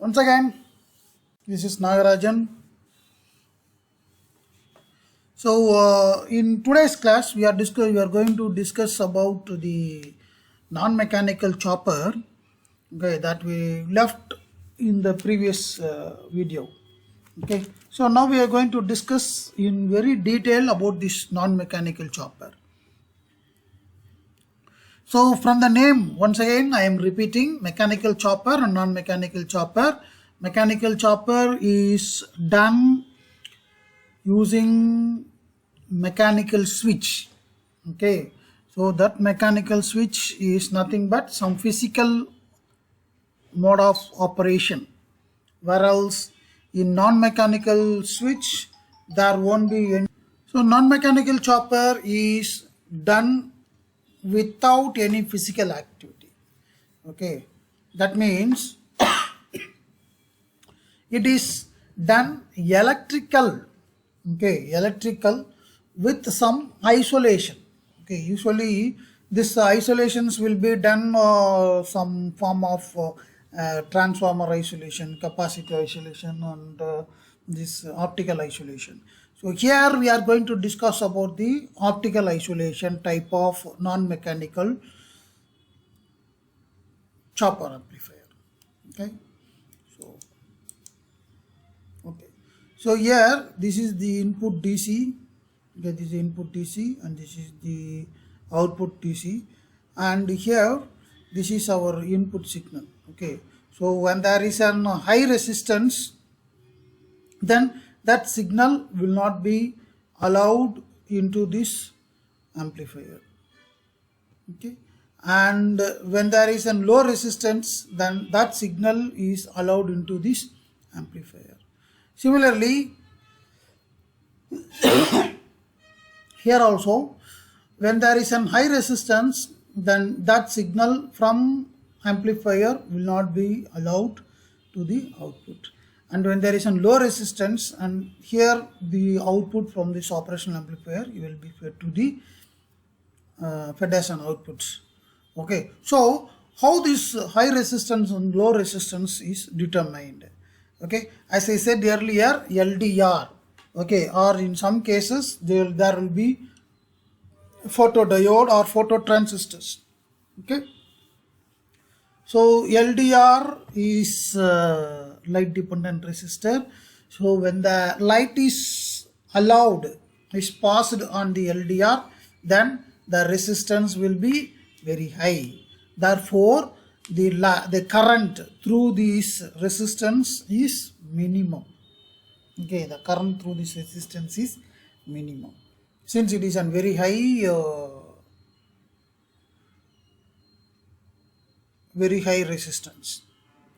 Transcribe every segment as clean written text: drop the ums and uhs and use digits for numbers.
Once again, this is Nagarajan. So, in today's class, we are going to discuss about the non-mechanical chopper, okay, that we left in the previous video. Okay, so now we are going to discuss in very detail about this non-mechanical chopper. So from the name, once again, I am repeating mechanical chopper and non-mechanical chopper. Mechanical chopper is done using mechanical switch. Okay, so that mechanical switch is nothing but some physical mode of operation, whereas in non-mechanical switch there won't be any. So non-mechanical chopper is done without any physical activity. Okay, that means it is done electrical. Okay, electrical with some isolation. Okay, usually this isolations will be done some form of transformer isolation, capacitor isolation, and this optical isolation. So here we are going to discuss about the optical isolation type of non-mechanical chopper amplifier. Okay, so here this is the input DC. Okay, this is input DC and this is the output DC, and here this is our input signal. Okay, so when there is an high resistance, then that signal will not be allowed into this amplifier. Okay, and when there is a low resistance, then that signal is allowed into this amplifier. Similarly, here also, when there is a high resistance, then that signal from amplifier will not be allowed to the output. And when there is a low resistance, and here the output from this operational amplifier will be fed to the fed as an outputs. Okay, so how this high resistance and low resistance is determined? Okay, as I said earlier, LDR. Okay, or in some cases there will be photodiode or phototransistors. Okay, so LDR is light dependent resistor. So when the light is allowed, is passed on the LDR, then the resistance will be very high. Therefore the current through this resistance is minimum. Okay, the current through this resistance is minimum, since it is a very high resistance.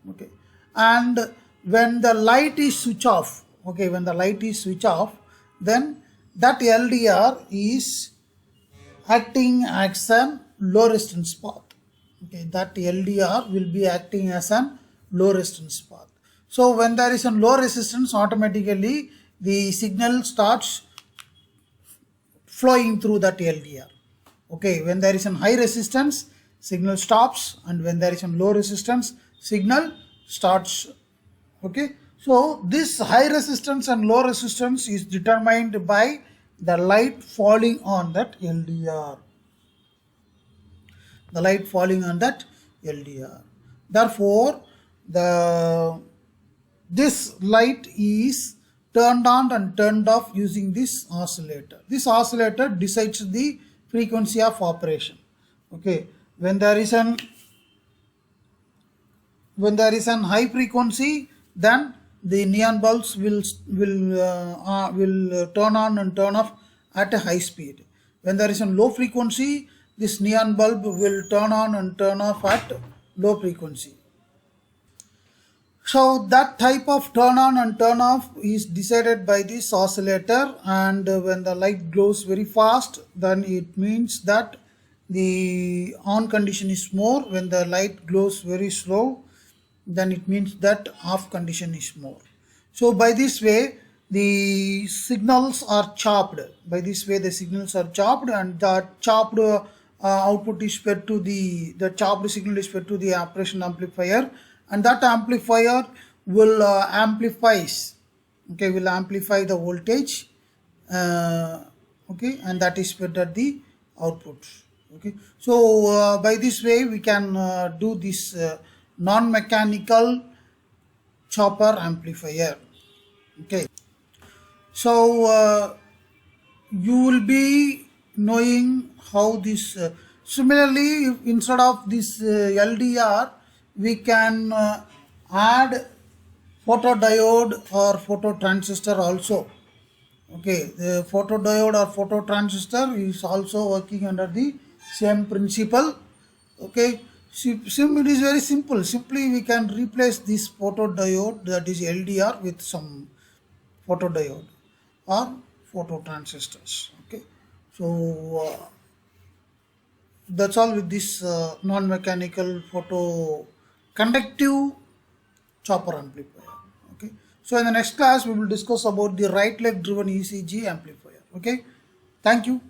Okay, and when the light is switch off, okay, when the light is switch off, then that LDR is acting as a low resistance path. Okay, that LDR will be acting as a low resistance path. So when there is a low resistance, automatically the signal starts flowing through that LDR. Okay, when there is a high resistance, signal stops, and when there is a low resistance, signal starts. Okay, so this high resistance and low resistance is determined by the light falling on that LDR. The light falling on that LDR. Therefore, this light is turned on and turned off using this oscillator. This oscillator decides the frequency of operation. Okay, when there is an high frequency, then the neon bulbs will turn on and turn off at a high speed. When there is a low frequency, this neon bulb will turn on and turn off at low frequency. So that type of turn on and turn off is decided by this oscillator, and when the light glows very fast, then it means that the on condition is more. When the light glows very slow, then it means that off condition is more. So by this way the signals are chopped. By this way the signals are chopped, and the chopped output is fed to the chopped signal is fed to the operation amplifier, and that amplifier will amplifies, okay, will amplify the voltage, okay, and that is fed at the output. Okay, so by this way we can do this non-mechanical chopper amplifier. Okay, so you will be knowing how this similarly, if instead of this LDR we can add photodiode or phototransistor also. Okay, the photodiode or phototransistor is also working under the same principle. Okay, it is very simple. Simply we can replace this photodiode, that is LDR, with some photodiode or phototransistors. Okay, so that's all with this non-mechanical photo conductive chopper amplifier. Okay, so in the next class we will discuss about the right leg driven ECG amplifier. Okay, thank you.